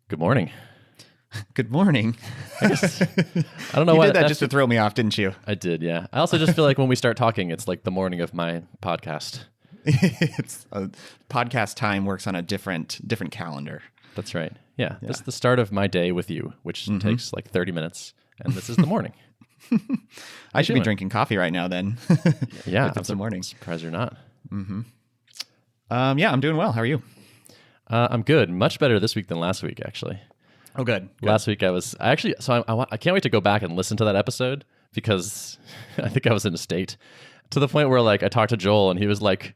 Good morning. Good morning. I don't know You why. did that just to throw me off, didn't you? I did, yeah. I also just feel like when we start talking, it's like the morning of my podcast. It's podcast time works on a different calendar. That's right. Yeah. This is the start of my day with you, which takes like 30 minutes, and this is the morning. I should be drinking coffee right now then. Yeah. If it's the morning. Surprised you're not. Yeah, I'm doing well. How are you? I'm good. Much better this week than last week, actually. Oh, good. Last week I can't wait to go back and listen to that episode because I think I was in a state to the point where like I talked to Joel and he was like,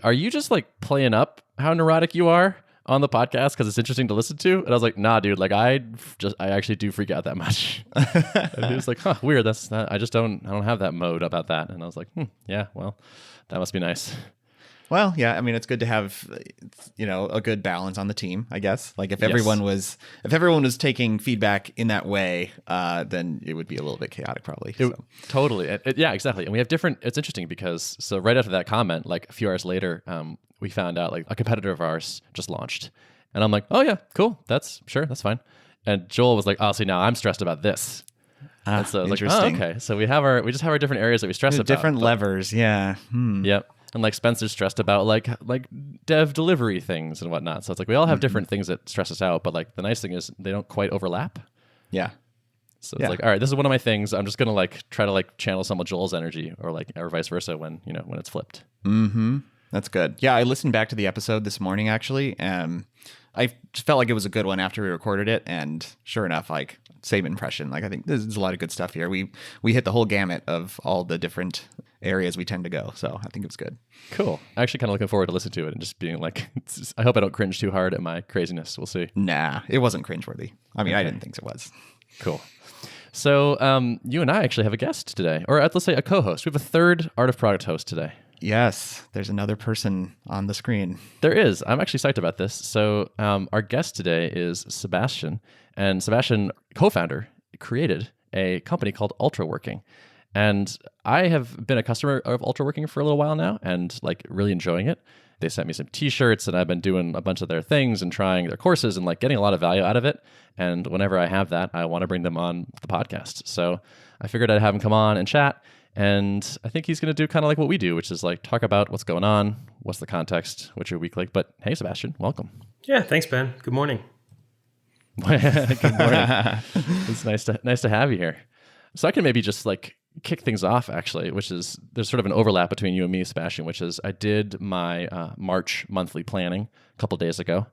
are you just like playing up how neurotic you are on the podcast because it's interesting to listen to? And I was like, nah, dude, like I actually do freak out that much. And he was like, huh, weird. I don't have that mode about that. And I was like, yeah, well, that must be nice. Well, yeah, I mean, it's good to have, a good balance on the team, I guess. Like if everyone was taking feedback in that way, then it would be a little bit chaotic probably. Totally. Yeah, exactly. And we have it's interesting because, so right after that comment, like a few hours later, we found out like a competitor of ours just launched. And I'm like, oh yeah, cool. That's fine. And Joel was like, oh, see, now I'm stressed about this. And so I was like, oh, okay. So we just have our different areas that we stress about. Different levers, yeah. Yep. And like Spencer's stressed about like dev delivery things and whatnot. So it's like we all have different things that stress us out, but like the nice thing is they don't quite overlap. Yeah. So it's like, all right, this is one of my things. I'm just gonna like try to like channel some of Joel's energy or vice versa when it's flipped. Mm-hmm. That's good. Yeah, I listened back to the episode this morning actually. I just felt like it was a good one after we recorded it, and sure enough, like same impression. Like I think there's a lot of good stuff here. We hit the whole gamut of all the different areas we tend to go. So I think it was good. Cool. Actually kind of looking forward to listening to it and just being like, I hope I don't cringe too hard at my craziness. We'll see. Nah, it wasn't cringeworthy. I mean, okay. I didn't think it was. Cool. So you and I actually have a guest today, or let's say a co-host. We have a third Art of Product host today. Yes, there's another person on the screen. There is. I'm actually psyched about this. So our guest today is Sebastian, and Sebastian, co-founder, created a company called Ultraworking. And I have been a customer of Ultraworking for a little while now and like really enjoying it. They sent me some t-shirts and I've been doing a bunch of their things and trying their courses and like getting a lot of value out of it. And whenever I have that, I want to bring them on the podcast. So I figured I'd have him come on and chat. And I think he's going to do kind of like what we do, which is like talk about what's going on, what's the context, what's your week like. But hey, Sebastian, welcome. Yeah, thanks, Ben. Good morning. Good morning. It's nice to have you here. So I can maybe just like kick things off actually, which is there's sort of an overlap between you and me, Sebastian, which is I did my March monthly planning a couple of days ago.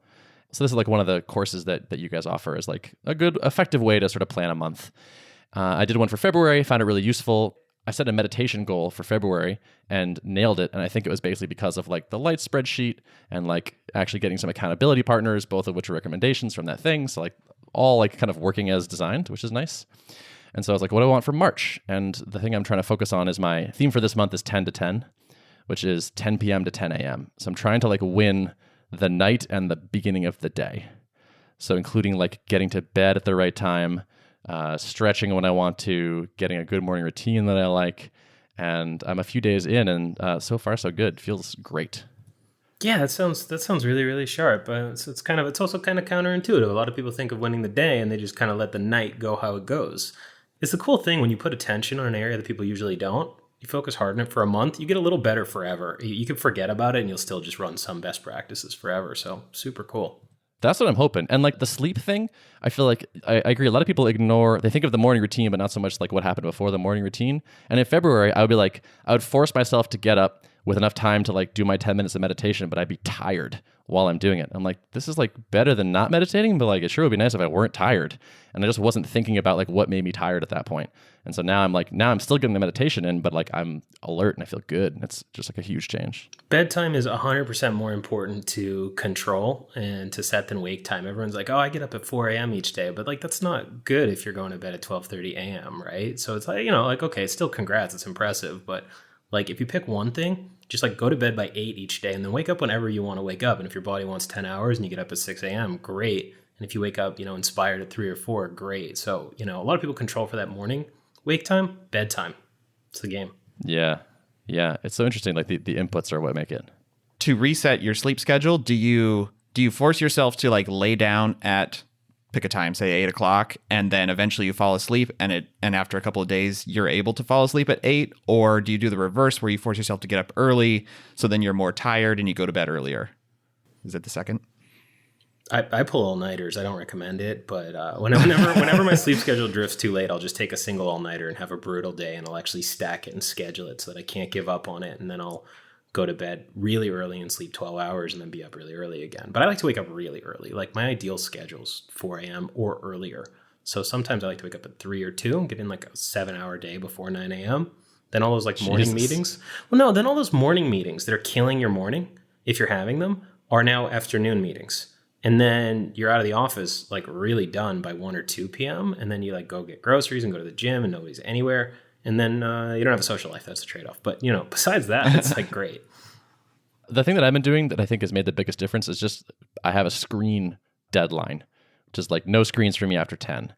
So this is like one of the courses that you guys offer is like a good effective way to sort of plan a month. I did one for February, found it really useful. I set a meditation goal for February and nailed it. And I think it was basically because of like the light spreadsheet and like actually getting some accountability partners, both of which are recommendations from that thing. So like all like kind of working as designed, which is nice. And so I was like, what do I want for March? And the thing I'm trying to focus on is my theme for this month is 10 to 10, which is 10 p.m. to 10 a.m. So I'm trying to like win the night and the beginning of the day. So including like getting to bed at the right time, stretching when I want to, getting a good morning routine that I like. And I'm a few days in and so far so good. Feels great. Yeah, that sounds really, really sharp. So it's also kind of counterintuitive. A lot of people think of winning the day and they just kind of let the night go how it goes. It's the cool thing when you put attention on an area that people usually don't. You focus hard on it for a month, you get a little better forever. You can forget about it and you'll still just run some best practices forever. So super cool. That's what I'm hoping. And like the sleep thing, I feel like I agree. A lot of people they think of the morning routine, but not so much like what happened before the morning routine. And in February, I would force myself to get up with enough time to like do my 10 minutes of meditation, but I'd be tired while I'm doing it. I'm like, this is like better than not meditating, but like it sure would be nice if I weren't tired. And I just wasn't thinking about like what made me tired at that point. And so now I'm still getting the meditation in, but like I'm alert and I feel good. It's just like a huge change. Bedtime is 100% more important to control and to set than wake time. Everyone's like, oh, I get up at 4 a.m. each day, but like that's not good if you're going to bed at 12:30 a.m., right? So it's like, like, okay, still congrats, it's impressive, but like if you pick one thing, just like go to bed by 8 each day and then wake up whenever you want to wake up. And if your body wants 10 hours and you get up at 6 a.m., great. And if you wake up, inspired at 3 or 4, great. So, a lot of people control for that morning wake time, bedtime. It's the game. Yeah. Yeah. It's so interesting. Like the inputs are what make it. To reset your sleep schedule, do you force yourself to like lay down at pick a time, say 8 o'clock, and then eventually you fall asleep, and after a couple of days you're able to fall asleep at 8? Or do you do the reverse where you force yourself to get up early so then you're more tired and you go to bed earlier? Is it the second? I pull all-nighters. I don't recommend it, but whenever my sleep schedule drifts too late, I'll just take a single all-nighter and have a brutal day, and I'll actually stack it and schedule it so that I can't give up on it, and then I'll go to bed really early and sleep 12 hours and then be up really early again. But I like to wake up really early. Like my ideal schedule's 4 a.m. or earlier. So sometimes I like to wake up at 3 or 2 and get in like a 7-hour day before 9 a.m. Then all those like morning meetings. Well, no, then all those morning meetings that are killing your morning, if you're having them, are now afternoon meetings. And then you're out of the office like really done by 1 or 2 p.m. And then you like go get groceries and go to the gym and nobody's anywhere. And then you don't have a social life. That's the trade-off. But, besides that, it's like great. The thing that I've been doing that I think has made the biggest difference is just I have a screen deadline, which is like no screens for me after 10.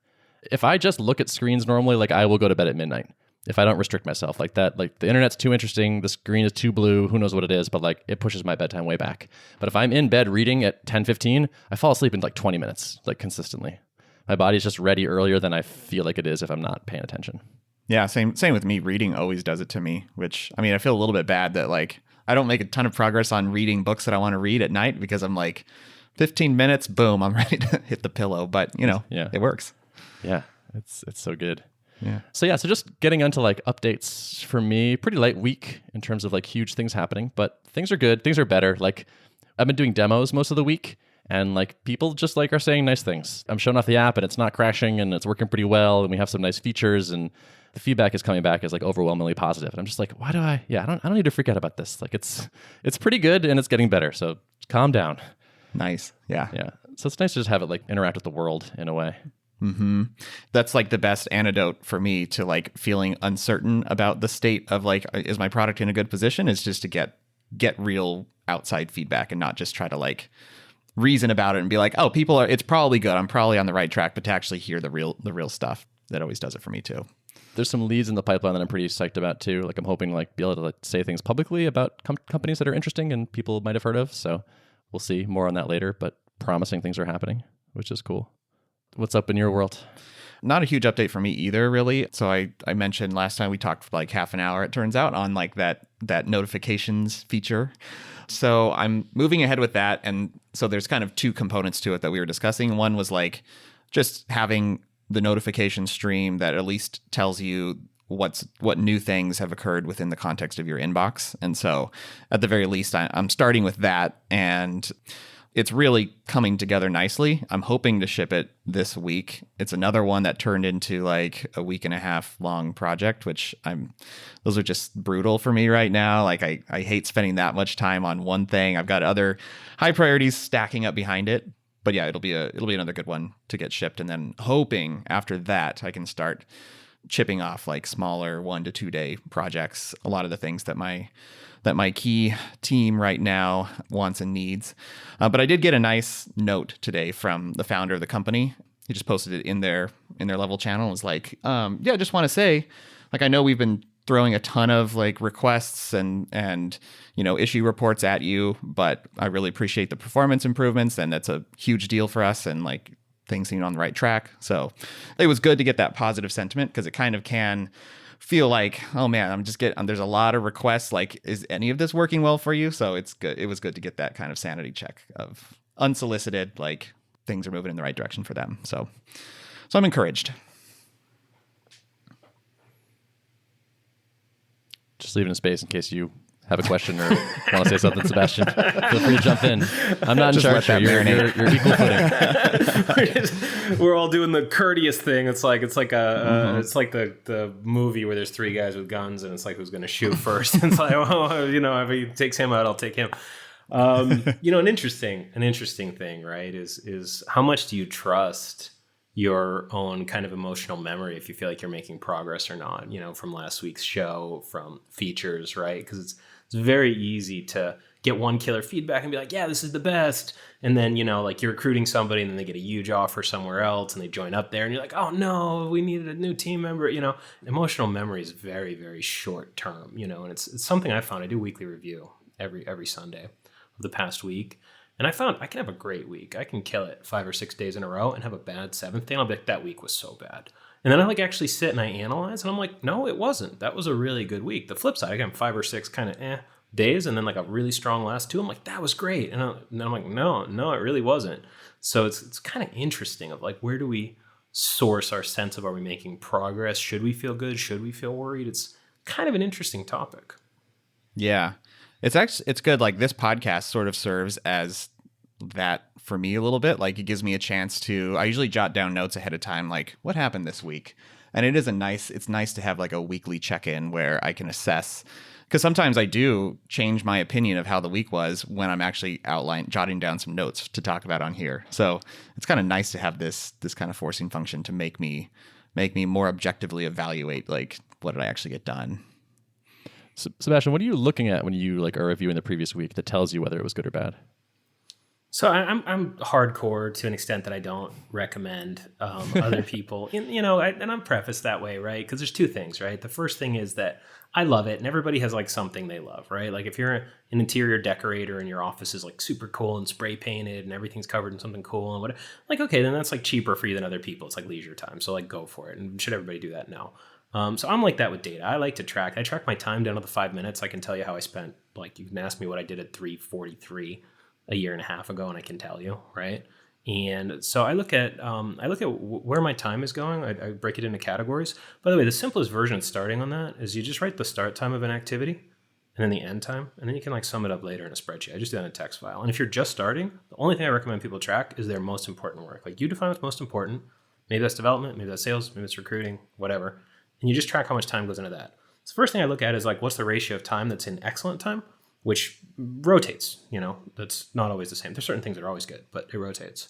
If I just look at screens normally, like I will go to bed at midnight. If I don't restrict myself like that, like the internet's too interesting, the screen is too blue, who knows what it is, but like it pushes my bedtime way back. But if I'm in bed reading at 10:15, I fall asleep in like 20 minutes, like consistently. My body's just ready earlier than I feel like it is if I'm not paying attention. Yeah, same with me. Reading always does it to me, which, I mean, I feel a little bit bad that like I don't make a ton of progress on reading books that I want to read at night because I'm like 15 minutes, boom, I'm ready to hit the pillow. But, It works. Yeah, it's so good. Yeah. So just getting onto like updates for me, pretty light week in terms of like huge things happening, but things are good. Things are better. Like I've been doing demos most of the week and like people just like are saying nice things. I'm showing off the app and it's not crashing and it's working pretty well. And we have some nice features and the feedback is coming back as like overwhelmingly positive. And I'm just like, why do I don't need to freak out about this. Like it's pretty good and it's getting better. So calm down. Nice. Yeah. Yeah. So it's nice to just have it like interact with the world in a way. Mm-hmm. That's like the best antidote for me to like feeling uncertain about the state of like, is my product in a good position? Is just to get real outside feedback and not just try to like reason about it and be like, oh, it's probably good. I'm probably on the right track, but to actually hear the real stuff, that always does it for me too. There's some leads in the pipeline that I'm pretty psyched about too. Like I'm hoping like be able to like, say things publicly about companies that are interesting and people might have heard of. So we'll see more on that later, but promising things are happening, which is cool. What's up in your world? Not a huge update for me either, really. So I mentioned last time we talked for like half an hour, it turns out, on like that notifications feature. So I'm moving ahead with that. And so there's kind of two components to it that we were discussing. One was like just having the notification stream that at least tells you what new things have occurred within the context of your inbox. And so at the very least, I'm starting with that. And it's really coming together nicely. I'm hoping to ship it this week. It's another one that turned into like a 1.5 week long project, which those are just brutal for me right now. Like I hate spending that much time on one thing. I've got other high priorities stacking up behind it. But yeah, it'll be another good one to get shipped. And then hoping after that I can start chipping off like smaller 1 to 2 day projects. A lot of the things that my key team right now wants and needs. But I did get a nice note today from the founder of the company. He just posted it in their level channel. It was like, I just want to say, like, I know we've been throwing a ton of like requests and issue reports at you, but I really appreciate the performance improvements, and that's a huge deal for us, and like things seem on the right track. So it was good to get that positive sentiment, because it kind of can feel like, oh man, there's a lot of requests. Like, is any of this working well for you? So it's good. It was good to get that kind of sanity check of unsolicited, like things are moving in the right direction for them. So I'm encouraged. Just leaving a space in case you have a question or want to say something, Sebastian. Feel free to jump in. I'm not in charge here. You're equal footing. We're all doing the courteous thing. It's like the movie where there's 3 guys with guns and it's like who's going to shoot first. It's like, if he takes him out, I'll take him. An interesting thing, right? Is how much do you trust your own kind of emotional memory if you feel like you're making progress or not, from last week's show, from features, right? Because it's very easy to get one killer feedback and be like, yeah, this is the best. And then, like you're recruiting somebody and then they get a huge offer somewhere else and they join up there and you're like, oh no, we needed a new team member. Emotional memory is very, very short term, and it's something I found. I do weekly review every Sunday of the past week. And I found I can have a great week. I can kill it 5 or 6 days in a row and have a bad seventh day. And I'll be like, that week was so bad. And then I like actually sit and I analyze and I'm like, no, it wasn't. That was a really good week. The flip side, I got 5 or 6 kind of days and then like a really strong last 2. I'm like, that was great. And then I'm like, no, it really wasn't. So it's kind of interesting of like, where do we source our sense of, are we making progress? Should we feel good? Should we feel worried? It's kind of an interesting topic. Yeah. It's good. Like this podcast sort of serves as that for me a little bit. Like it gives me a chance I usually jot down notes ahead of time, like what happened this week. And it's nice to have like a weekly check-in where I can assess, because sometimes I do change my opinion of how the week was when I'm actually jotting down some notes to talk about on here. So it's kind of nice to have this kind of forcing function to make me more objectively evaluate like what did I actually get done. Sebastian, what are you looking at when you like are reviewing the previous week that tells you whether it was good or bad? So I'm hardcore to an extent that I don't recommend other people, and I'm prefaced that way, right? Because there's 2 things, right? The first thing is that I love it, and everybody has like something they love, right? Like if you're an interior decorator and your office is like super cool and spray painted and everything's covered in something cool and whatever, like okay, then that's like cheaper for you than other people. It's like leisure time, so like go for it. And should everybody do that? No. So I'm like that with data. I like to track. I track my time down to the 5 minutes. I can tell you how I spent. Like you can ask me what I did at 3:43 a year and a half ago, and I can tell you, right? And so I look at where my time is going. I break it into categories. By the way, the simplest version starting on that is you just write the start time of an activity and then the end time, and then you can like sum it up later in a spreadsheet. I just do that in a text file. And if you're just starting, the only thing I recommend people track is their most important work. Like you define what's most important. Maybe that's development, maybe that's sales, maybe it's recruiting, whatever. And you just track how much time goes into that. So the first thing I look at is like, what's the ratio of time that's in excellent time, which rotates, that's not always the same. There's certain things that are always good, but it rotates.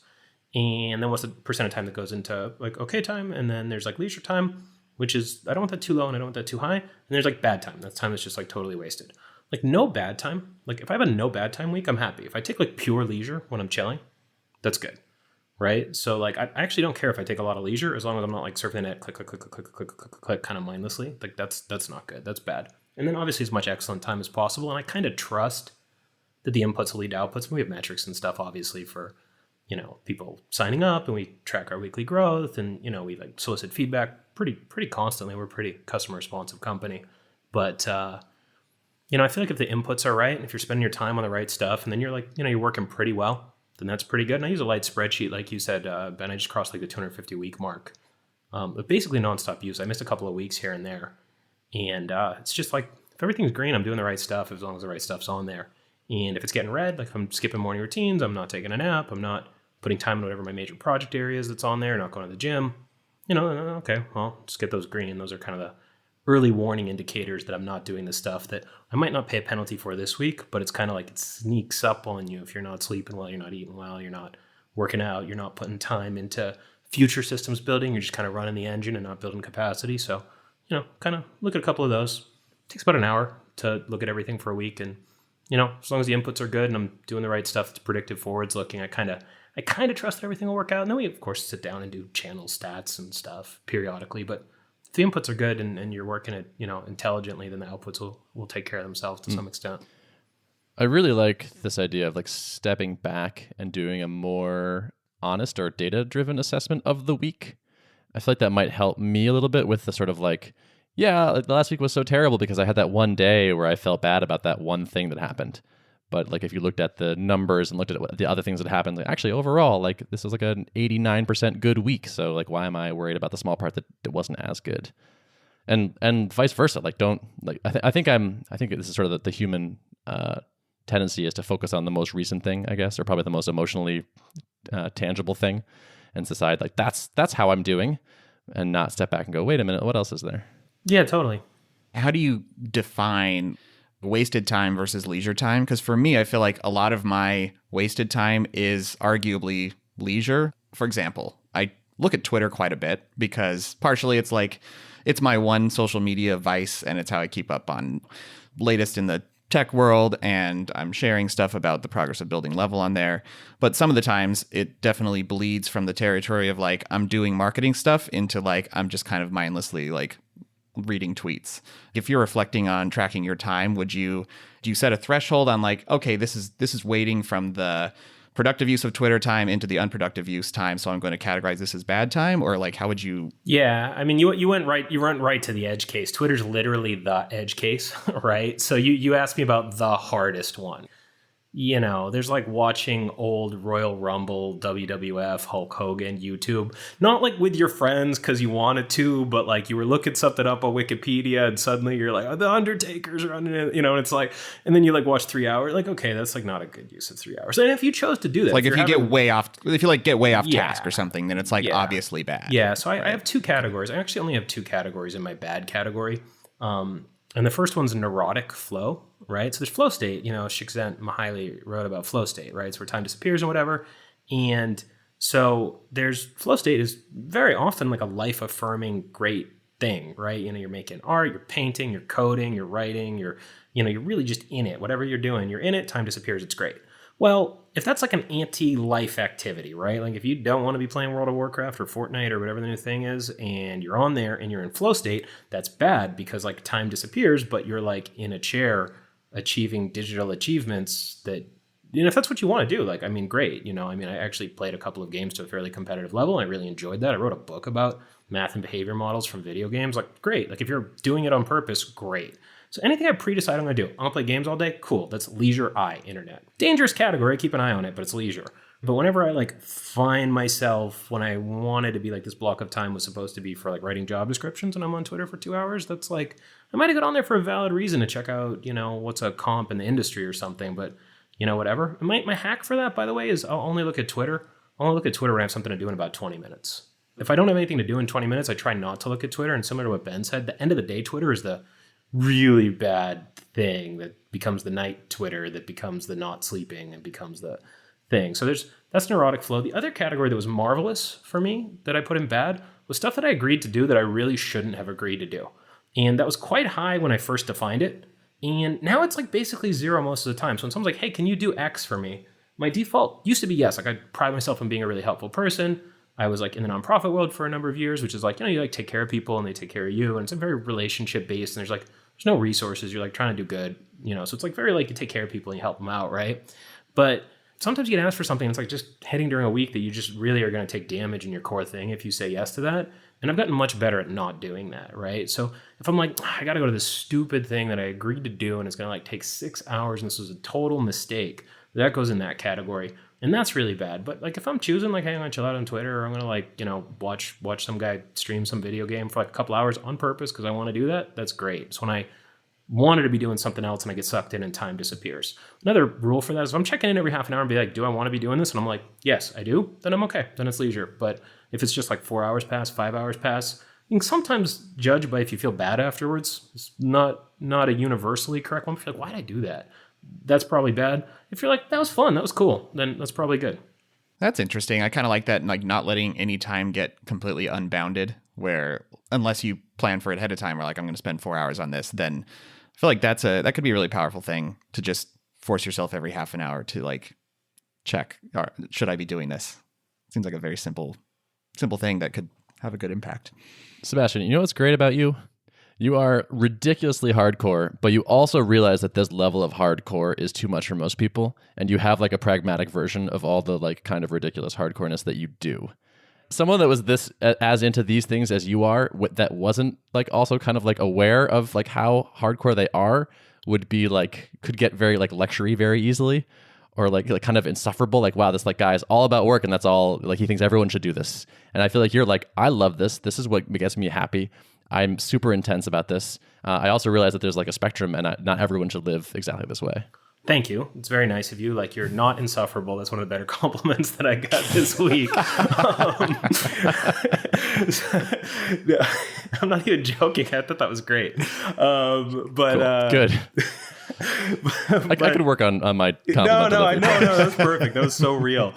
And then what's the percent of time that goes into like okay time? And then there's like leisure time, which is, I don't want that too low and I don't want that too high. And there's like bad time. That's time that's just like totally wasted. Like no bad time. Like if I have a no bad time week, I'm happy. If I take like pure leisure when I'm chilling, that's good. Right. So like, I actually don't care if I take a lot of leisure as long as I'm not like surfing the net, click, click, click, click, click, click, click, click, click, kind of mindlessly. Like that's not good. That's bad. And then obviously as much excellent time as possible. And I kind of trust that the inputs will lead to outputs. We have metrics and stuff, obviously, for, people signing up, and we track our weekly growth, and, we like solicit feedback pretty constantly. We're a pretty customer responsive company. But, I feel like if the inputs are right, and if you're spending your time on the right stuff, and then you're like, you're working pretty well, then that's pretty good. And I use a light spreadsheet, like you said, Ben. I just crossed like the 250 week mark. But basically nonstop use. I missed a couple of weeks here and there. And it's just like, if everything's green, I'm doing the right stuff as long as the right stuff's on there. And if it's getting red, like if I'm skipping morning routines, I'm not taking a nap, I'm not putting time in whatever my major project areas that's on there, not going to the gym, okay, well, just get those green. Those are kind of the early warning indicators that I'm not doing the stuff that I might not pay a penalty for this week, but it's kind of like it sneaks up on you if you're not sleeping well, you're not eating well, you're not working out, you're not putting time into future systems building, you're just kind of running the engine and not building capacity. So, kind of look at a couple of those. It takes about an hour to look at everything for a week, and as long as the inputs are good and I'm doing the right stuff, it's predictive forwards looking, I kind of trust that everything will work out. And then we, of course, sit down and do channel stats and stuff periodically. But if the inputs are good and you're working it, intelligently, then the outputs will take care of themselves to some extent. I really like this idea of like stepping back and doing a more honest or data-driven assessment of the week. I feel like that might help me a little bit with the sort of like, the last week was so terrible because I had that one day where I felt bad about that one thing that happened. But like if you looked at the numbers and looked at the other things that happened, like actually overall, like this was like an 89% good week. So like why am I worried about the small part that wasn't as good? And vice versa. Like don't like I think this is sort of the human tendency is to focus on the most recent thing, I guess, or probably the most emotionally tangible thing, and decide like that's how I'm doing, and not step back and go, wait a minute, what else is there? Yeah, totally. How do you define wasted time versus leisure time? Because for me, I feel like a lot of my wasted time is arguably leisure. For example, I look at Twitter quite a bit because partially it's like it's my one social media vice, and it's how I keep up on latest in the tech world, and I'm sharing stuff about the progress of building level on there. But some of the times it definitely bleeds from the territory of like I'm doing marketing stuff into like I'm just kind of mindlessly like reading tweets. If you're reflecting on tracking your time, do you set a threshold on like, okay, this is waiting from the productive use of Twitter time into the unproductive use time, so I'm going to categorize this as bad time? Or like, how would you? Yeah, I mean, you went right to the edge case. Twitter's literally the edge case, right? So you asked me about the hardest one. You know, there's like watching old Royal Rumble, WWF, Hulk Hogan, YouTube, not like with your friends because you wanted to, but like you were looking something up on Wikipedia and suddenly you're like, oh, the Undertaker's running it, you know, and it's like, and then you like watch 3 hours, like, okay, that's like not a good use of 3 hours. And if you chose to do that, Like if you get way off task or something, then it's like obviously bad. Yeah. So I have two categories. I actually only have two categories in my bad category. And the first one's neurotic flow, right? So there's flow state, you know, Csikszentmihalyi wrote about flow state, right? It's where time disappears and whatever. And so there's flow state is very often like a life affirming great thing, right? You know, you're making art, you're painting, you're coding, you're writing, you're really just in it. Whatever you're doing, you're in it, time disappears, it's great. Well, if that's like an anti-life activity, right? Like if you don't want to be playing World of Warcraft or Fortnite or whatever the new thing is, and you're on there and you're in flow state, that's bad because like time disappears, but you're like in a chair achieving digital achievements that, you know, if that's what you want to do, like, I mean, great. You know, I mean, I actually played a couple of games to a fairly competitive level. And I really enjoyed that. I wrote a book about math and behavior models from video games. Like, great. Like if you're doing it on purpose, great. So anything I pre-decide I'm going to do, I'm going to play games all day, cool. That's leisure eye internet. Dangerous category, keep an eye on it, but it's leisure. But whenever I like find myself, when I wanted to be like this block of time was supposed to be for like writing job descriptions and I'm on Twitter for 2 hours, that's like, I might have got on there for a valid reason to check out, you know, what's a comp in the industry or something, but you know, whatever. My hack for that, by the way, is I'll only look at Twitter. I'll only look at Twitter when I have something to do in about 20 minutes. If I don't have anything to do in 20 minutes, I try not to look at Twitter. And similar to what Ben said, the end of the day, Twitter is the really bad thing that becomes the night Twitter, that becomes the not sleeping and becomes the thing. So that's neurotic flow. The other category that was marvelous for me that I put in bad was stuff that I agreed to do that I really shouldn't have agreed to do. And that was quite high when I first defined it. And now it's like basically zero most of the time. So when someone's like, hey, can you do X for me? My default used to be yes. Like I pride myself on being a really helpful person. I was like in the nonprofit world for a number of years, which is like, you know, you like take care of people and they take care of you. And it's a very relationship based. And there's no resources. You're like trying to do good, you know? So it's like very like you take care of people and you help them out. Right. But sometimes you get asked for something. It's like just hitting during a week that you just really are going to take damage in your core thing if you say yes to that. And I've gotten much better at not doing that. Right. So if I'm like, I got to go to this stupid thing that I agreed to do and it's going to like take 6 hours and this was a total mistake, that goes in that category. And that's really bad. But like if I'm choosing like, hey, I'm gonna chill out on Twitter, or I'm gonna like, you know, watch some guy stream some video game for like a couple hours on purpose because I want to do that, that's great. So when I wanted to be doing something else and I get sucked in and time disappears. Another rule for that is if I'm checking in every half an hour and be like, do I want to be doing this? And I'm like, yes, I do, then I'm okay. Then it's leisure. But if it's just like 4 hours pass, 5 hours pass, you can sometimes judge by if you feel bad afterwards. It's not a universally correct one. If you're like, why did I do that? That's probably bad. If you're like, that was fun, that was cool, then that's probably good. That's interesting. I kind of like that, like not letting any time get completely unbounded, where unless you plan for it ahead of time, or like I'm going to spend 4 hours on this, then I feel like that could be a really powerful thing to just force yourself every half an hour to like check, should I be doing this? Seems like a very simple thing that could have a good impact. Sebastian, you know what's great about you? You are ridiculously hardcore, but you also realize that this level of hardcore is too much for most people, and you have like a pragmatic version of all the like kind of ridiculous hardcoreness that you do. Someone that was this as into these things as you are, that wasn't like also kind of like aware of like how hardcore they are, would be like, could get very like lectury very easily, or like kind of insufferable. Like, wow, this like guy is all about work and that's all, like he thinks everyone should do this. And I feel like you're like, I love this. This is what gets me happy. I'm super intense about this. I also realize that there's like a spectrum and not everyone should live exactly this way. Thank you. It's very nice of you. Like, you're not insufferable. That's one of the better compliments that I got this week. I'm not even joking. I thought that was great. Cool. Good. I could work on my compliment. No, that's perfect. That was so real.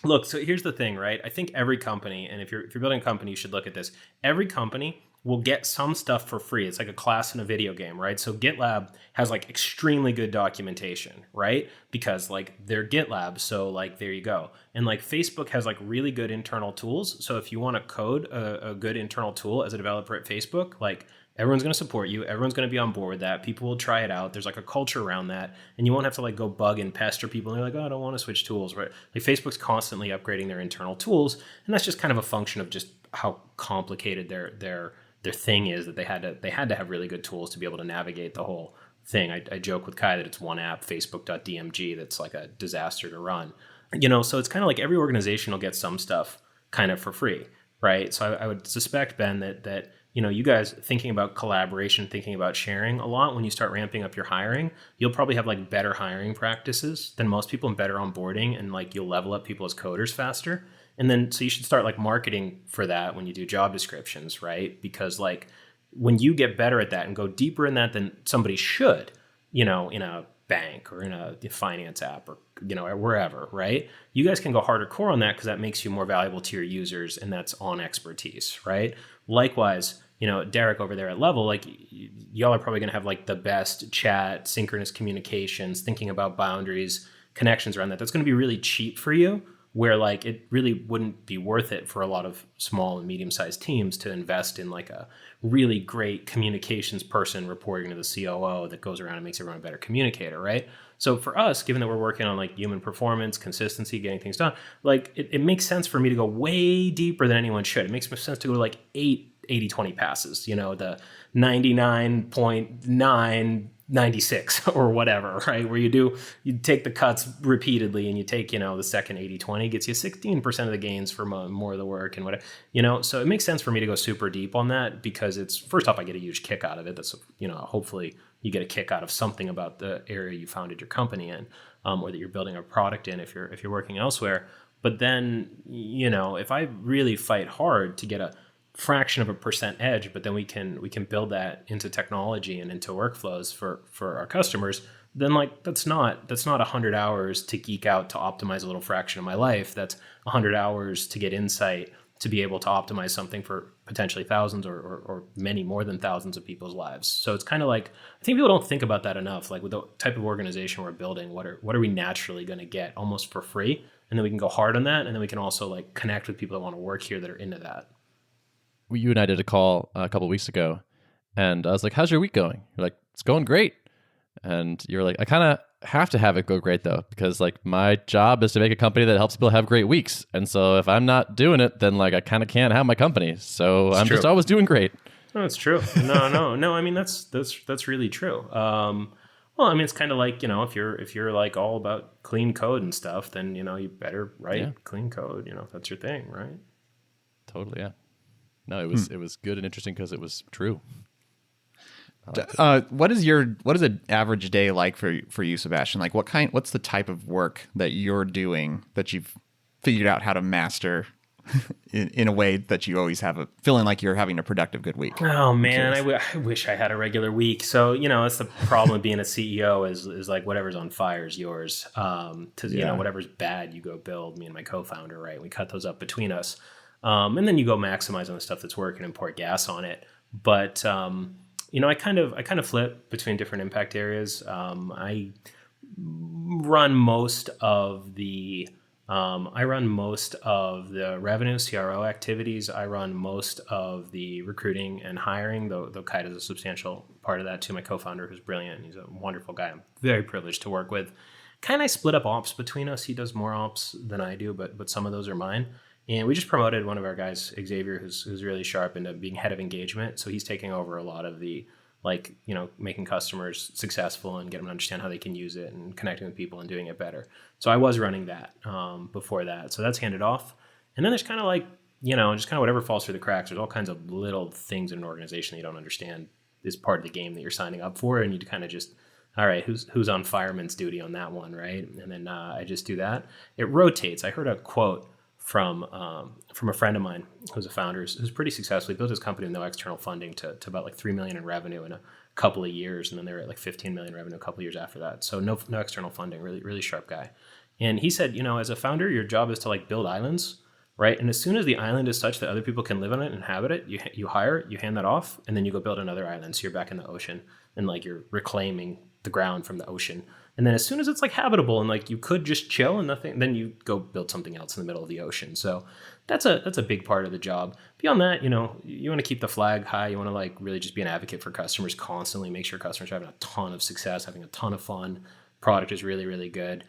Look, so here's the thing, right? I think every company, and if you're building a company, you should look at this. Every company will get some stuff for free. It's like a class in a video game, right? So GitLab has like extremely good documentation, right? Because like they're GitLab, so like there you go. And like Facebook has like really good internal tools. So if you want to code a good internal tool as a developer at Facebook, like Everyone's going to support you. Everyone's going to be on board with that. People will try it out. There's like a culture around that, and you won't have to like go bug and pester people. And you're like, oh, I don't want to switch tools, right? Like Facebook's constantly upgrading their internal tools, and that's just kind of a function of just how complicated their thing is, that they had to have really good tools to be able to navigate the whole thing. I joke with Kai that it's one app, Facebook.dmg, that's like a disaster to run. So it's kind of like every organization will get some stuff kind of for free, right? So I would suspect, Ben, that you guys thinking about collaboration, thinking about sharing a lot when you start ramping up your hiring, you'll probably have like better hiring practices than most people and better onboarding, and like you'll level up people as coders faster. And then so you should start like marketing for that when you do job descriptions, right? Because like when you get better at that and go deeper in that than somebody should, in a bank or in a finance app or wherever, right? You guys can go harder core on that because that makes you more valuable to your users, and that's on expertise, right? Likewise, Derrick over there at Level, like y'all are probably going to have like the best chat, synchronous communications, thinking about boundaries, connections around that. That's going to be really cheap for you, where like it really wouldn't be worth it for a lot of small and medium-sized teams to invest in like a really great communications person reporting to the COO that goes around and makes everyone a better communicator, right? So for us, given that we're working on like human performance, consistency, getting things done, like it makes sense for me to go way deeper than anyone should. It makes sense to go to like 80-20 passes, the 99.9 96 or whatever, right? Where you take the cuts repeatedly, and you take, the second 80-20 gets you 16% of the gains for more of the work and whatever, so it makes sense for me to go super deep on that, because it's, first off, I get a huge kick out of it. That's, hopefully you get a kick out of something about the area you founded your company in, or that you're building a product in if you're working elsewhere. But then, if I really fight hard to get a fraction of a percent edge, but then we can build that into technology and into workflows for our customers, then like that's not 100 hours to geek out to optimize a little fraction of my life. That's 100 hours to get insight to be able to optimize something for potentially thousands or many more than thousands of people's lives. So it's kind of like, I think people don't think about that enough. Like with the type of organization we're building, what are we naturally going to get almost for free? And then we can go hard on that. And then we can also like connect with people that want to work here that are into that. You and I did a call a couple of weeks ago, and I was like, how's your week going? You're like, it's going great. And you're like, I kind of have to have it go great though, because like my job is to make a company that helps people have great weeks. And so if I'm not doing it, then like I kind of can't have my company. So I'm just always doing great. No, it's true. No. I mean, that's really true. Well, I mean, it's kind of like, if you're like all about clean code and stuff, then, you better write clean code, if that's your thing, right? Totally. Yeah. No, it was good and interesting because it was true. What is an average day like for you, Sebastian? Like what's the type of work that you're doing that you've figured out how to master in a way that you always have feeling like you're having a productive, good week? Oh man, I wish I had a regular week. So, that's the problem with being a CEO is like whatever's on fire is yours. Whatever's bad, you go build. Me and my co-founder, right? We cut those up between us. And then you go maximize on the stuff that's working and pour gas on it. But, I kind of flip between different impact areas. I run most of the revenue CRO activities. I run most of the recruiting and hiring, though Kai is a substantial part of that too. My co-founder, who's brilliant. He's a wonderful guy. I'm very privileged to work with. Kind of split up ops between us. He does more ops than I do, but some of those are mine. And we just promoted one of our guys, Xavier, who's really sharp, into being head of engagement. So he's taking over a lot of the, making customers successful and get them to understand how they can use it and connecting with people and doing it better. So I was running that before that. So that's handed off. And then there's kind of like, just kind of whatever falls through the cracks. There's all kinds of little things in an organization that you don't understand is part of the game that you're signing up for. And you kind of just, all right, who's on fireman's duty on that one, right? And then I just do that. It rotates. I heard a quote from a friend of mine who's a founder who's pretty successful. He built his company with no external funding to about like $3 million in revenue in a couple of years, and then they were at like 15 million revenue a couple of years after that. So no external funding. Really really sharp guy. And he said, as a founder, your job is to like build islands, right? And as soon as the island is such that other people can live on it and inhabit it, you hire, you hand that off, and then you go build another island. So you're back in the ocean and like you're reclaiming the ground from the ocean. And then as soon as it's like habitable and like you could just chill and nothing, then you go build something else in the middle of the ocean. So that's a big part of the job. Beyond that, you know, you want to keep the flag high. You want to like really just be an advocate for customers constantly, make sure customers are having a ton of success, having a ton of fun. Product is really, really good.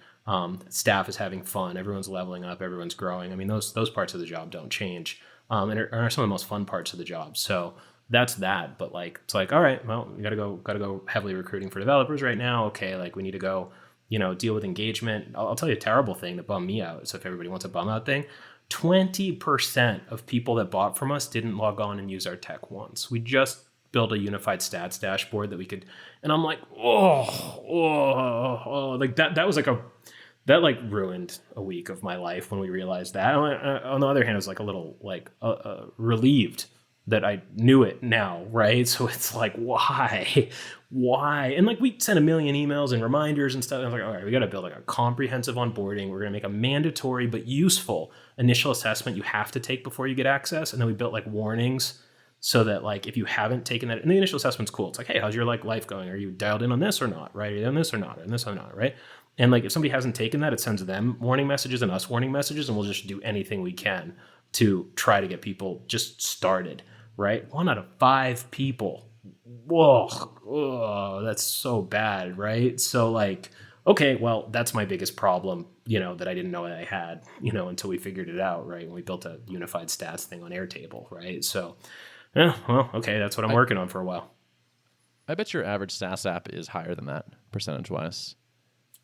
Staff is having fun. Everyone's leveling up. Everyone's growing. I mean, those parts of the job don't change, and are some of the most fun parts of the job. So that's that. But like, it's like, all right, well, we gotta go heavily recruiting for developers right now. Okay, like we need to go, you know, deal with engagement. I'll tell you a terrible thing that bummed me out. So if everybody wants a bum out thing, 20% of people that bought from us didn't log on and use our tech once. We just built a unified stats dashboard that we could, and I'm like, like that was like that like ruined a week of my life when we realized that. On the other hand, I was like a little like relieved that I knew it now, right? So it's like, why? And like we sent a million emails and reminders and stuff. I was like, all right, we got to build like a comprehensive onboarding. We're going to make a mandatory but useful initial assessment you have to take before you get access. And then we built like warnings so that like if you haven't taken that, and the initial assessment's cool. It's like, hey, how's your like life going? Are you dialed in on this or not? Right? Are you on this or not? And this or not? Right? And like if somebody hasn't taken that, it sends them warning messages and us warning messages, and we'll just do anything we can to try to get people just started. Right? 1 out of 5 people. Whoa, that's so bad, right? So like, okay, well, that's my biggest problem, you know, that I didn't know I had, you know, until we figured it out, right? When we built a unified stats thing on Airtable, right? So, yeah, well, okay, that's what I'm working on for a while. I bet your average SaaS app is higher than that, percentage-wise.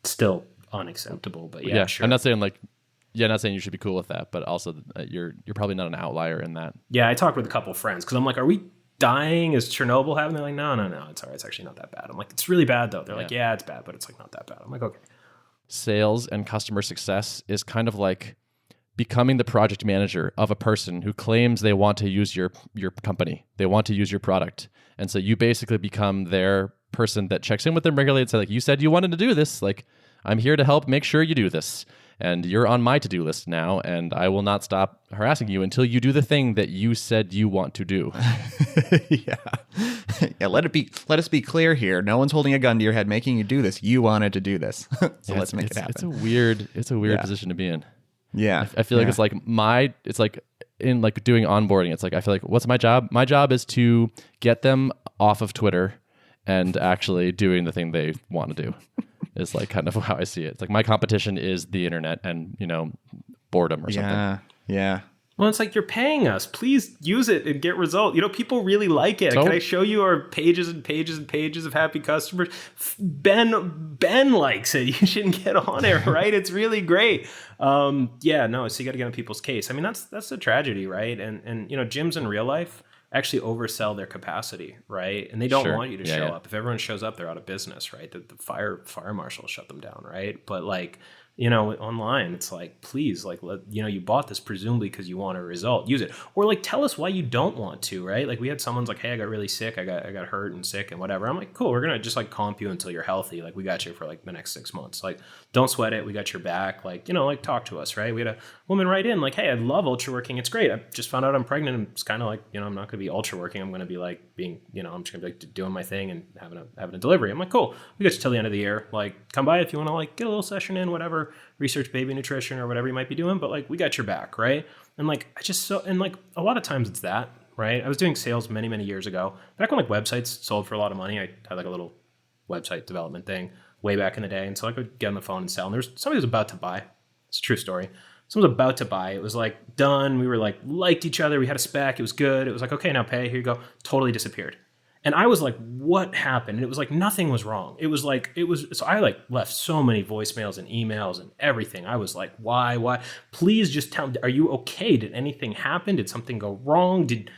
Still unacceptable, but yeah, sure. I'm not saying like, yeah, not saying you should be cool with that, but also you're probably not an outlier in that. Yeah, I talked with a couple of friends because I'm like, are we dying? Is Chernobyl happening? They're like, no, it's all right. It's actually not that bad. I'm like, it's really bad though. They're like, yeah, it's bad, but it's like not that bad. I'm like, okay. Sales and customer success is kind of like becoming the project manager of a person who claims they want to use your company. They want to use your product. And so you basically become their person that checks in with them regularly and say like, you said you wanted to do this. Like, I'm here to help make sure you do this. And you're on my to-do list now, and I will not stop harassing you until you do the thing that you said you want to do. Yeah. Let us be clear here. No one's holding a gun to your head making you do this. You wanted to do this. So let's make it happen. It's a weird position to be in. Yeah. I feel like it's like in like doing onboarding. It's like, I feel like, what's my job? My job is to get them off of Twitter and actually doing the thing they want to do. Is like kind of how I see it. It's like my competition is the internet and, you know, boredom or something. Yeah. Well, it's like, you're paying us. Please use it and get results. You know, people really like it. Can I show you our pages and pages and pages of happy customers? Ben likes it. You shouldn't get on it, right? It's really great. So you got to get on people's case. I mean, that's the tragedy, right? And you know, gyms in real life actually oversell their capacity, right? And they don't want you to show up. If everyone shows up, they're out of business, right? The fire marshal shut them down, right? But like, you know, online, it's like, please, like, you bought this presumably because you want a result. Use it. Or like, tell us why you don't want to, right? Like we had someone's like, hey, I got really sick. I got hurt and sick and whatever. I'm like, cool. We're going to just like comp you until you're healthy. Like we got you for like the next 6 months. Like, don't sweat it. We got your back. Like, you know, like talk to us, right? We had a woman write in like, hey, I love Ultraworking. It's great. I just found out I'm pregnant. And it's kind of like, you know, I'm not going to be Ultraworking. I'm going to be like being, you know, I'm just going to be like doing my thing and having a delivery. I'm like, cool. We got you till the end of the year. Like, come by if you want to like get a little session in, whatever. Research baby nutrition or whatever you might be doing, but like we got your back, right? And like like a lot of times it's that, right? I was doing sales many years ago, back when like websites sold for a lot of money. I had like a little website development thing way back in the day, and so I could get on the phone and sell. And there's somebody was about to buy. It's a true story. Someone was about to buy. It was like done. We were like liked each other. We had a spec. It was good. It was like, okay, now pay. Here you go. Totally disappeared. And I was like, what happened? And it was like, nothing was wrong. So I like left so many voicemails and emails and everything. I was like, why? Please just tell me, are you okay? Did anything happen? Did something go wrong? Did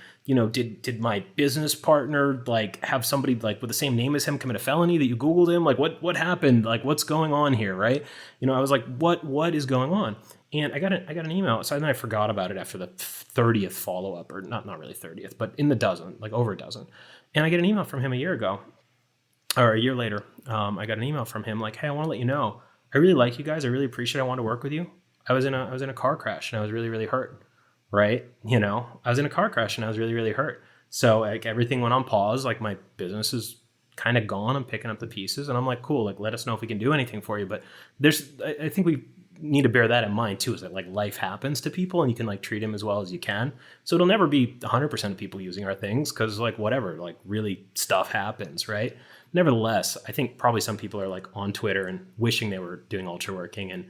my business partner like have somebody like with the same name as him commit a felony that you Googled him? Like what happened? Like what's going on here? Right. You know, I was like, what is going on? And I got an email. So then I forgot about it after the 30th follow-up, or not really 30th, but in the dozen, like over a dozen. And I get an email from him a year later. I got an email from him like, hey, I want to let you know, I really like you guys. I really appreciate it. I want to work with you. I was in a car crash and I was really, really hurt. Right. You know, I was in a car crash and I was really, really hurt. So like everything went on pause. Like my business is kind of gone. I'm picking up the pieces, and I'm like, cool, like let us know if we can do anything for you. But I think we need to bear that in mind too, is that like life happens to people and you can like treat them as well as you can. So it'll never be 100% of people using our things, because like whatever, like really stuff happens, right? Nevertheless, I think probably some people are like on Twitter and wishing they were doing Ultraworking, and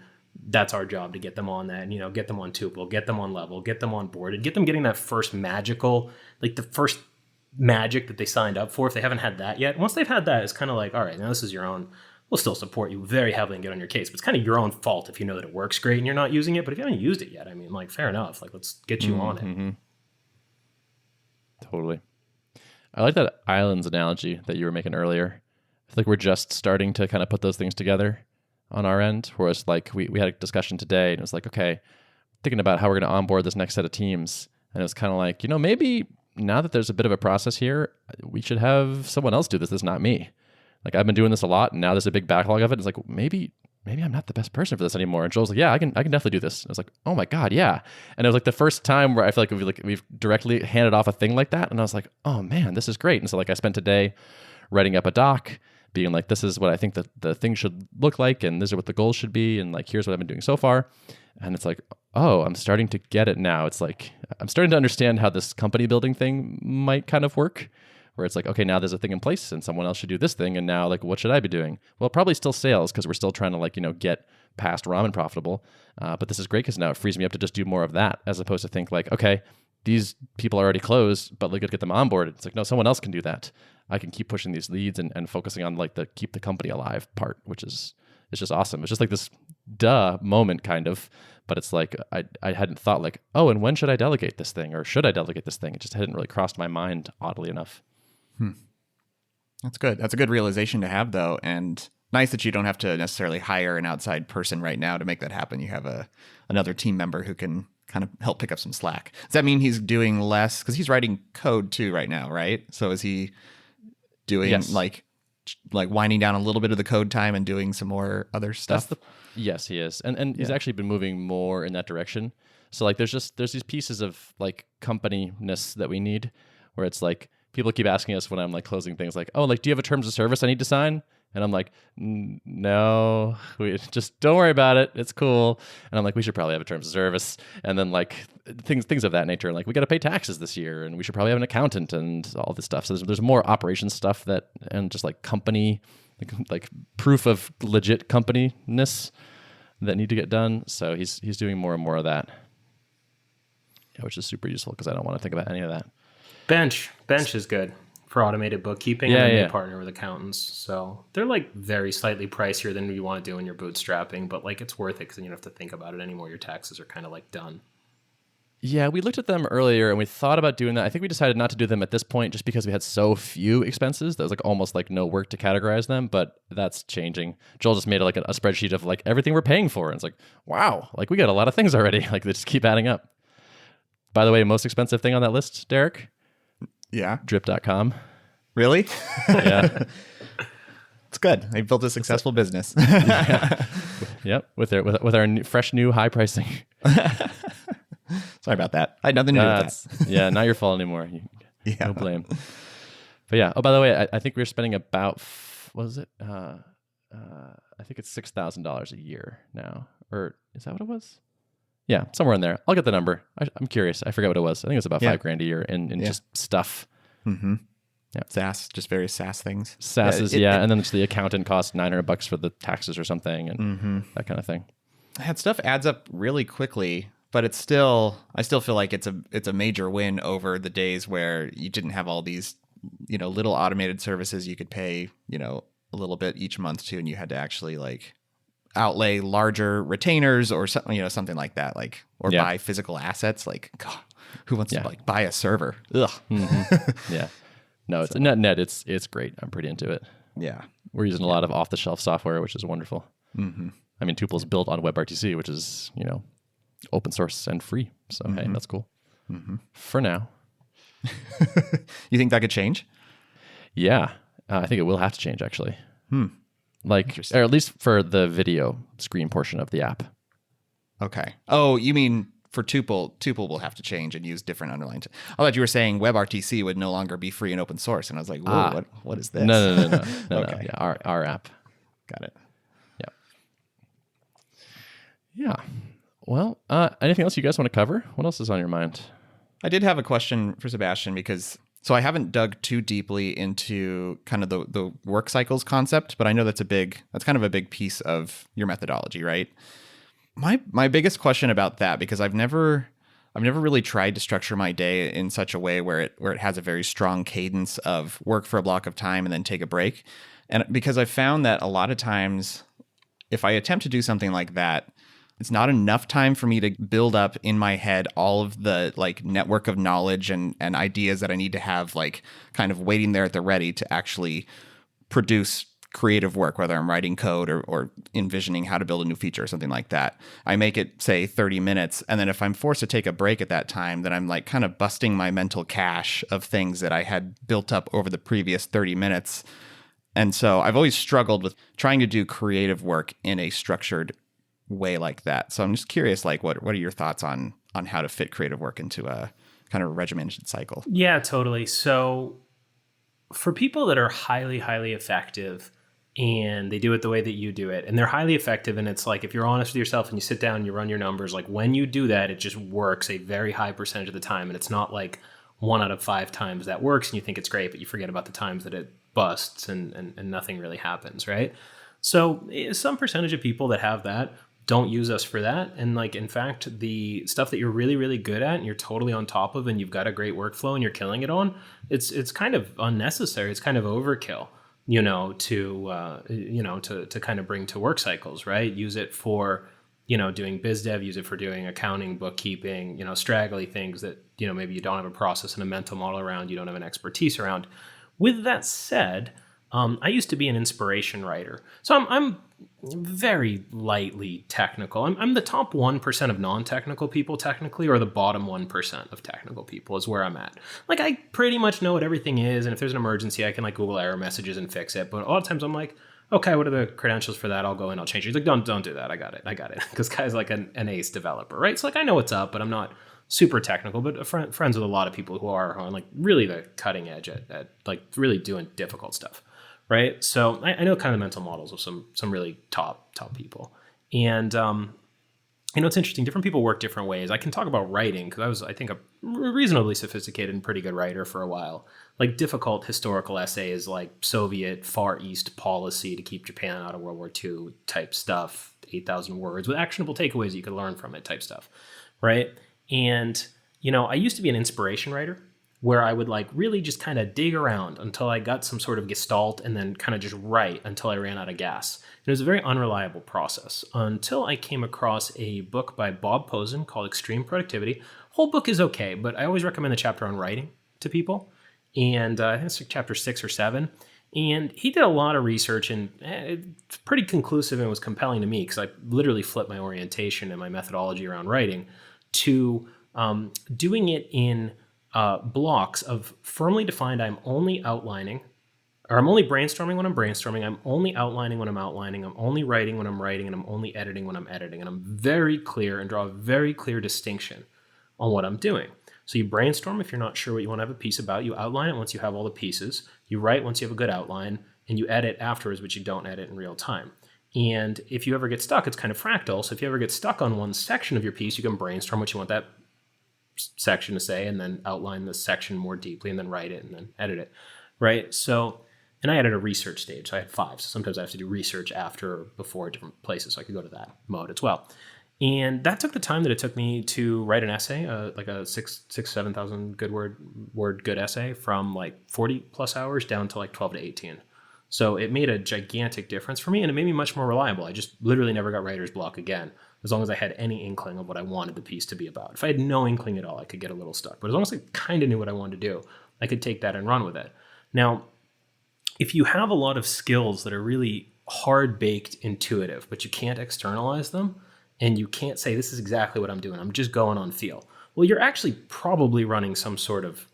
that's our job to get them on that, and, you know, get them on Tuple, get them on Level, get them on board, and get them getting that first magical, like the first magic that they signed up for if they haven't had that yet. Once they've had that, it's kind of like, all right, now this is your own. We'll still support you very heavily and get on your case, but it's kind of your own fault if you know that it works great and you're not using it. But if you haven't used it yet, I mean, like, fair enough. Like, let's get you on it. Totally. I like that islands analogy that you were making earlier. I feel like we're just starting to kind of put those things together on our end. Whereas, like, we had a discussion today, and it was like, okay, thinking about how we're going to onboard this next set of teams. And it was kind of like, you know, maybe now that there's a bit of a process here, we should have someone else do this. This is not me. Like, I've been doing this a lot, and now there's a big backlog of it. It's like, maybe I'm not the best person for this anymore. And Joel's like, yeah, I can definitely do this. And I was like, oh my God, yeah. And it was like the first time where I feel like we've directly handed off a thing like that. And I was like, oh man, this is great. And so like I spent a day writing up a doc, being like, this is what I think that the thing should look like, and this is what the goals should be, and like, here's what I've been doing so far. And it's like, oh, I'm starting to get it now. It's like, I'm starting to understand how this company building thing might kind of work. Where it's like, okay, now there's a thing in place and someone else should do this thing. And now, like, what should I be doing? Well, probably still sales, because we're still trying to, like, you know, get past ramen profitable. But this is great because now it frees me up to just do more of that, as opposed to think like, okay, these people are already closed, but we got to get them onboarded. It's like, no, someone else can do that. I can keep pushing these leads and focusing on like the keep the company alive part, which is, it's just awesome. It's just like this moment kind of, but it's like, I hadn't thought like, oh, and when should I delegate this thing, or should I delegate this thing? It just hadn't really crossed my mind, oddly enough. That's good. That's a good realization to have, though. And nice that you don't have to necessarily hire an outside person right now to make that happen. You have another team member who can kind of help pick up some slack. Does that mean he's doing less? Because he's writing code too right now, right? So is he doing like winding down a little bit of the code time and doing some more other stuff? Yes, he is. And he's actually been moving more in that direction. So like there's these pieces of like company-ness that we need, where it's like, people keep asking us when I'm like closing things like, oh, like, do you have a terms of service I need to sign? And I'm like, no, we just don't worry about it. It's cool. And I'm like, we should probably have a terms of service. And then like things of that nature. Like, we got to pay taxes this year, and we should probably have an accountant and all this stuff. So there's more operations stuff and just like company, like proof of legit company-ness that need to get done. So he's doing more and more of that, which is super useful because I don't want to think about any of that. Bench is good for automated bookkeeping, and then they partner with accountants. So they're like very slightly pricier than you want to do when you're bootstrapping, but like it's worth it because then you don't have to think about it anymore. Your taxes are kind of like done. Yeah, we looked at them earlier and we thought about doing that. I think we decided not to do them at this point just because we had so few expenses. That was like almost like no work to categorize them, but that's changing. Joel just made like a spreadsheet of like everything we're paying for. And it's like, wow, like we got a lot of things already. Like they just keep adding up. By the way, most expensive thing on that list, Derrick? Yeah. Drip.com. Really? Yeah. It's good. They built a successful business. Yep. With our fresh new high pricing. Sorry about that. I had nothing to do with that. Yeah, not your fault anymore. No blame. But yeah. Oh, by the way, I think we were spending about, what was it? I think it's $6,000 a year now. Or is that what it was? Yeah, somewhere in there. I'll get the number. I'm curious. I forget what it was. I think it was about $5,000 a year in just stuff. Mm-hmm. Yeah, SaaS, just various SaaS things. SaaS, and then the accountant costs $900 for the taxes or something, and that kind of thing. That stuff adds up really quickly, but I still feel like it's a major win over the days where you didn't have all these, little automated services you could pay, a little bit each month to, and you had to actually like outlay larger retainers or something, something like that, like, or buy physical assets. Like, God, who wants to like buy a server? Ugh. Mm-hmm. Yeah. No, it's net. It's great. I'm pretty into it. Yeah. We're using a lot of off the shelf software, which is wonderful. Mm-hmm. I mean, Tuple is built on WebRTC, which is, open source and free. So, hey, that's cool. Mm-hmm. For now. You think that could change? Yeah. I think it will have to change, actually. Like, or at least for the video screen portion of the app. Okay. Oh, you mean for Tuple will have to change and use different underlying. I thought you were saying WebRTC would no longer be free and open source, and I was like, whoa, what is this? No. Okay. No. Yeah, our app. Got it. Yeah. Well, anything else you guys want to cover? What else is on your mind? I did have a question for Sebastian because I haven't dug too deeply into kind of the work cycles concept, but I know that's kind of a big piece of your methodology, right? My biggest question about that, because I've never really tried to structure my day in such a way where it has a very strong cadence of work for a block of time and then take a break. And because I've found that a lot of times if I attempt to do something like that, it's not enough time for me to build up in my head all of the like network of knowledge and ideas that I need to have like kind of waiting there at the ready to actually produce creative work, whether I'm writing code or envisioning how to build a new feature or something like that. I make it, say, 30 minutes. And then if I'm forced to take a break at that time, then I'm like kind of busting my mental cache of things that I had built up over the previous 30 minutes. And so I've always struggled with trying to do creative work in a structured way like that. So I'm just curious, like, what are your thoughts on how to fit creative work into a kind of regimented cycle? Yeah, totally. So for people that are highly, highly effective and they do it the way that you do it, and they're highly effective, and it's like, if you're honest with yourself and you sit down and you run your numbers, like when you do that, it just works a very high percentage of the time. And it's not like 1 out of 5 times that works and you think it's great, but you forget about the times that it busts and nothing really happens, right? So some percentage of people that have that don't use us for that. And like, in fact, the stuff that you're really, really good at and you're totally on top of and you've got a great workflow and you're killing it on, it's kind of unnecessary. It's kind of overkill, to kind of bring to work cycles, right? Use it for, doing biz dev, use it for doing accounting, bookkeeping, straggly things that, maybe you don't have a process and a mental model around, you don't have an expertise around. With that said, I used to be an inspiration writer. So I'm very lightly technical. I'm the top 1% of non-technical people technically, or the bottom 1% of technical people is where I'm at. Like, I pretty much know what everything is. And if there's an emergency, I can like Google error messages and fix it. But a lot of times I'm like, okay, what are the credentials for that? I'll go in, I'll change it. He's like, don't do that. I got it. Because guy's like an ace developer, right? So like, I know what's up, but I'm not super technical, but friends with a lot of people who are on like really the cutting edge at like really doing difficult stuff. Right. So I know kind of the mental models of some really top people. And, it's interesting. Different people work different ways. I can talk about writing because I was, I think, a reasonably sophisticated and pretty good writer for a while. Like difficult historical essays like Soviet Far East policy to keep Japan out of World War II type stuff, 8,000 words with actionable takeaways you could learn from it type stuff. Right. And, I used to be an inspiration writer, where I would like really just kind of dig around until I got some sort of gestalt and then kind of just write until I ran out of gas. And it was a very unreliable process until I came across a book by Bob Posen called Extreme Productivity. Whole book is okay, but I always recommend the chapter on writing to people. And I think it's like chapter 6 or 7. And he did a lot of research and it's pretty conclusive and was compelling to me because I literally flipped my orientation and my methodology around writing to doing it in blocks of firmly defined, I'm only outlining, or I'm only brainstorming when I'm brainstorming, I'm only outlining when I'm outlining, I'm only writing when I'm writing, and I'm only editing when I'm editing. And I'm very clear and draw a very clear distinction on what I'm doing. So you brainstorm if you're not sure what you want to have a piece about, you outline it once you have all the pieces, you write once you have a good outline, and you edit afterwards, but you don't edit in real time. And if you ever get stuck, it's kind of fractal. So if you ever get stuck on one section of your piece, you can brainstorm what you want that section to say and then outline the section more deeply and then write it and then edit it, right? So, and I had a research stage, so I had 5. So sometimes I have to do research after or before different places, so I could go to that mode as well. And that took the time that it took me to write an essay, like a 7,000 good word good essay from like 40 plus hours down to like 12 to 18. So it made a gigantic difference for me and it made me much more reliable. I just literally never got writer's block again, as long as I had any inkling of what I wanted the piece to be about. If I had no inkling at all, I could get a little stuck. But as long as I kind of knew what I wanted to do, I could take that and run with it. Now, if you have a lot of skills that are really hard-baked intuitive, but you can't externalize them, and you can't say, this is exactly what I'm doing, I'm just going on feel, well, you're actually probably running some sort of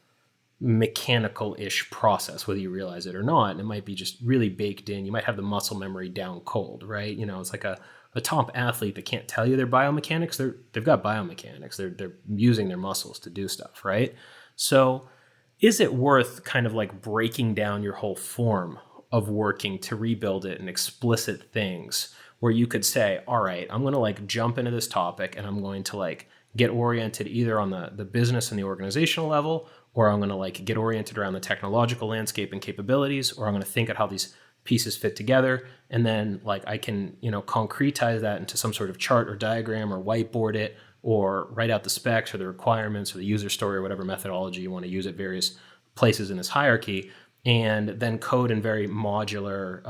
mechanical-ish process, whether you realize it or not. And it might be just really baked in. You might have the muscle memory down cold, right? It's like a a top athlete that can't tell you their biomechanics, they've got biomechanics. They're using their muscles to do stuff, right? So is it worth kind of like breaking down your whole form of working to rebuild it in explicit things where you could say, all right, I'm going to like jump into this topic and I'm going to like get oriented either on the business and the organizational level, or I'm going to like get oriented around the technological landscape and capabilities, or I'm going to think at how these pieces fit together. And then like I can, concretize that into some sort of chart or diagram, or whiteboard it, or write out the specs or the requirements or the user story or whatever methodology you want to use at various places in this hierarchy, and then code in very modular,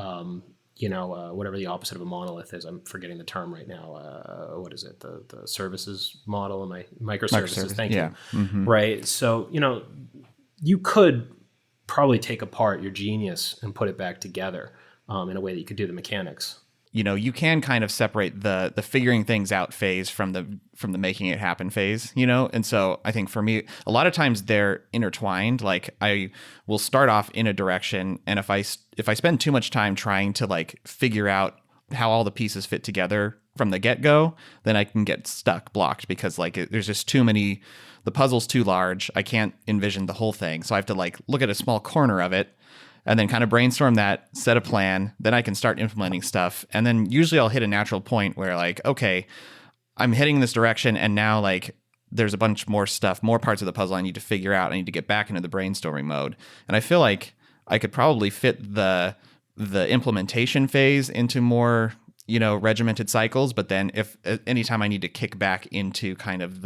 whatever the opposite of a monolith is. I'm forgetting the term right now. What is it? The services model and microservices. Thank you. Mm-hmm. Right. So, you could probably take apart your genius and put it back together in a way that you could do the mechanics. You can kind of separate the figuring things out phase from the making it happen phase, And so I think for me, a lot of times they're intertwined. Like I will start off in a direction, and if I spend too much time trying to like figure out how all the pieces fit together from the get-go, then I can get blocked because like there's just too many, the puzzle's too large. I can't envision the whole thing. So I have to like look at a small corner of it and then kind of brainstorm that, set a plan. Then I can start implementing stuff. And then usually I'll hit a natural point where like, okay, I'm heading in this direction, and now like there's a bunch more stuff, more parts of the puzzle I need to figure out. I need to get back into the brainstorming mode. And I feel like I could probably fit the implementation phase into more, regimented cycles. But then if anytime I need to kick back into kind of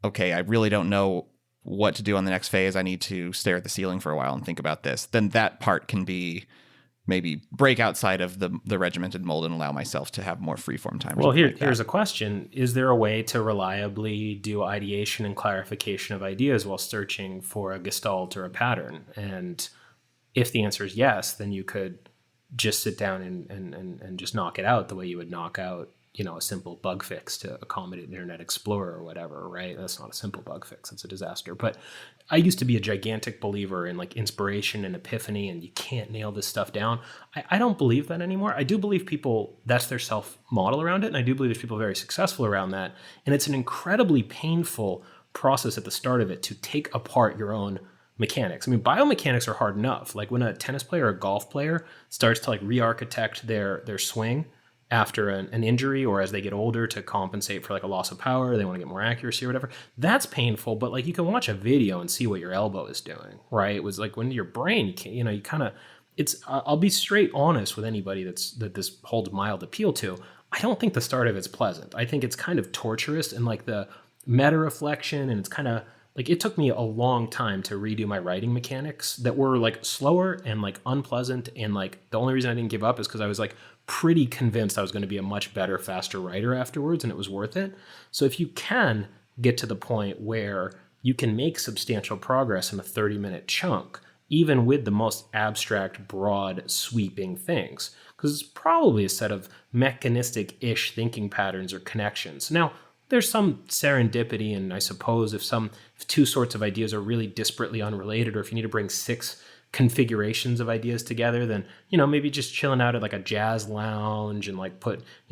okay, I really don't know what to do on the next phase, I need to stare at the ceiling for a while and think about this, then that part can be maybe break outside of the regimented mold and allow myself to have more freeform time. Well, here's a question. Is there a way to reliably do ideation and clarification of ideas while searching for a gestalt or a pattern? And if the answer is yes, then you could just sit down and just knock it out the way you would knock out a simple bug fix to accommodate Internet Explorer or whatever, right? That's not a simple bug fix. It's a disaster. But I used to be a gigantic believer in like inspiration and epiphany, and you can't nail this stuff down. I don't believe that anymore. I do believe people, that's their self-model around it. And I do believe there's people very successful around that. And it's an incredibly painful process at the start of it to take apart your own mechanics. I mean, biomechanics are hard enough. Like when a tennis player or a golf player starts to like re-architect their swing after an injury, or as they get older to compensate for like a loss of power, they want to get more accuracy or whatever. That's painful, but like you can watch a video and see what your elbow is doing, right? It was like when your brain, you kind of, I'll be straight honest with anybody that this holds mild appeal to. I don't think the start of it's pleasant. I think it's kind of torturous and like the meta reflection, and it's kind of like it took me a long time to redo my writing mechanics that were like slower and like unpleasant. And like the only reason I didn't give up is because I was like pretty convinced I was going to be a much better, faster writer afterwards, and it was worth it. So if you can get to the point where you can make substantial progress in a 30-minute chunk, even with the most abstract, broad, sweeping things, because it's probably a set of mechanistic-ish thinking patterns or connections. Now, there's some serendipity, and I suppose if two sorts of ideas are really disparately unrelated, or if you need to bring 6 configurations of ideas together, then maybe just chilling out at like a jazz lounge and like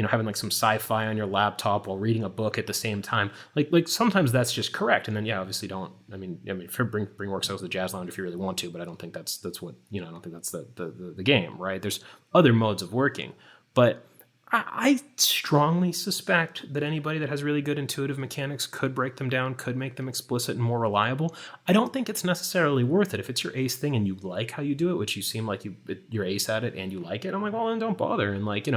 having like some sci-fi on your laptop while reading a book at the same time, like sometimes that's just correct. And then obviously bring work cells to the jazz lounge if you really want to, but I don't think that's what I don't think that's the game, right? There's other modes of working, but I strongly suspect that anybody that has really good intuitive mechanics could break them down, could make them explicit and more reliable. I don't think it's necessarily worth it. If it's your ace thing and you like how you do it, which you seem like you're ace at it and you like it, I'm like, well, then don't bother. And like,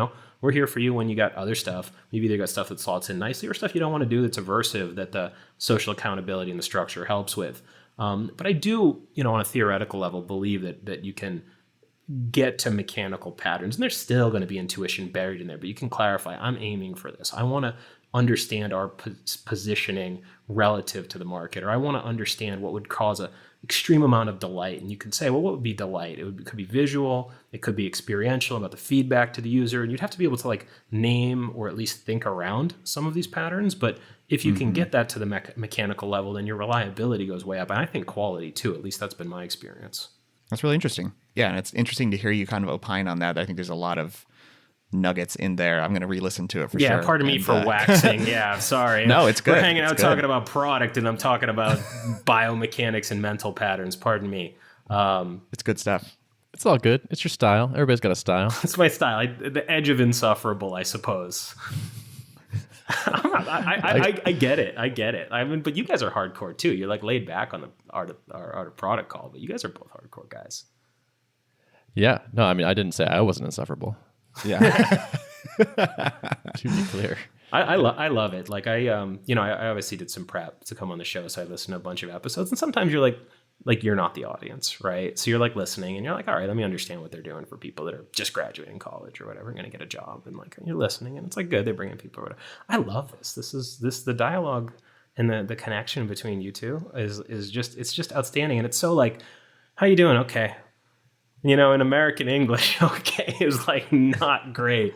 we're here for you when you got other stuff. Maybe they got stuff that slots in nicely or stuff you don't want to do that's aversive that the social accountability and the structure helps with. But I do, on a theoretical level, believe that you can get to mechanical patterns, and there's still going to be intuition buried in there, but you can clarify, I'm aiming for this. I want to understand our positioning relative to the market, or I want to understand what would cause an extreme amount of delight. And you can say, well, what would be delight? It could be visual, it could be experiential, about the feedback to the user, and you'd have to be able to like name or at least think around some of these patterns. But if you can get that to the mechanical level, then your reliability goes way up, and I think quality too. At least that's been my experience. That's really interesting. Yeah, and it's interesting to hear you kind of opine on that. I think there's a lot of nuggets in there. I'm going to re-listen to it for sure. Yeah, pardon me for waxing. Yeah, sorry. No, it's good. We're hanging out It's talking good. about product, and I'm talking about biomechanics and mental patterns. Pardon me. It's good stuff. It's all good. It's your style. Everybody's got a style. It's my style. The edge of insufferable, I suppose. I get it. I get it. I mean, but you guys are hardcore too. You're like laid back on the art of product call, but you guys are both hardcore guys. Yeah. No, I mean, I didn't say I wasn't insufferable. Yeah. To be clear. I love it. Like I obviously did some prep to come on the show, so I listened to a bunch of episodes, and sometimes you're like you're not the audience, right? So you're like listening and you're like, all right, let me understand what they're doing for people that are just graduating college or whatever, going to get a job. And like, you're listening and it's like good. They bring in people or whatever. I love this. The dialogue and the connection between you two is just outstanding. And it's so like, how you doing? Okay. In American English, okay, is like not great,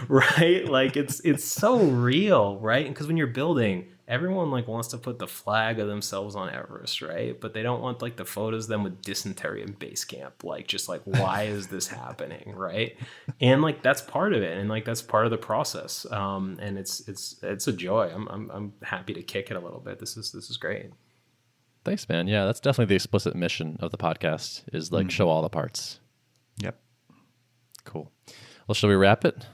right? Like it's so real, right? Because when you're building, everyone like wants to put the flag of themselves on Everest, right? But they don't want like the photos of them with dysentery in base camp. Like, just like, why is this happening, right? And like that's part of it, and like that's part of the process. And it's a joy. I'm happy to kick it a little bit. This is great. Thanks, man. Yeah, that's definitely the explicit mission of the podcast is like show all the parts. Yep. Cool. Well, shall we wrap it?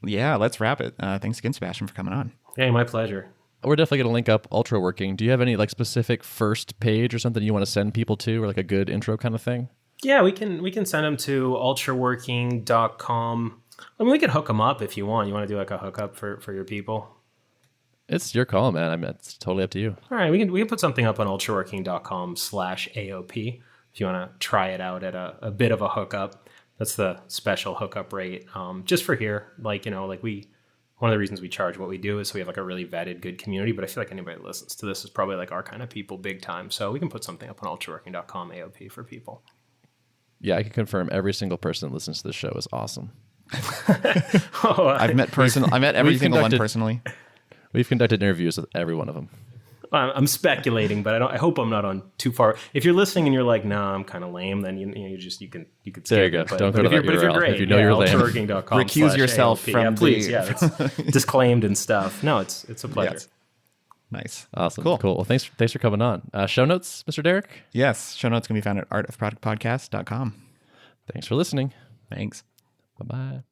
Yeah, let's wrap it. Thanks again, Sebastian, for coming on. Hey, my pleasure. We're definitely going to link up Ultraworking. Do you have any like specific first page or something you want to send people to, or like a good intro kind of thing? Yeah, we can send them to ultraworking.com. I mean, we can hook them up if you want. You want to do like a hookup for your people? It's your call, man. I mean, it's totally up to you. All right, we can put something up on ultraworking.com/AOP if you want to try it out at a bit of a hookup. That's the special hookup rate, just for here. Like, one of the reasons we charge what we do is so we have like a really vetted, good community. But I feel like anybody that listens to this is probably like our kind of people big time. So we can put something up on ultraworking.com AOP for people. Yeah, I can confirm every single person that listens to this show is awesome. I met every single one personally. We've conducted interviews with every one of them. I'm speculating, but I hope I'm not on too far. If you're listening and you're like, "Nah, I'm kind of lame," then you can skip there you go. it. But, Don't go to that But if you're URL. great, If you know you're lame, ultraworking.com recuse yourself AOP. from yeah, please. the... Yeah, it's disclaimed and stuff. No, it's a pleasure. Yes. Nice. Awesome. Cool. Well, thanks for coming on. Show notes, Mr. Derrick? Yes. Show notes can be found at artofproductpodcast.com. Thanks for listening. Thanks. Bye-bye.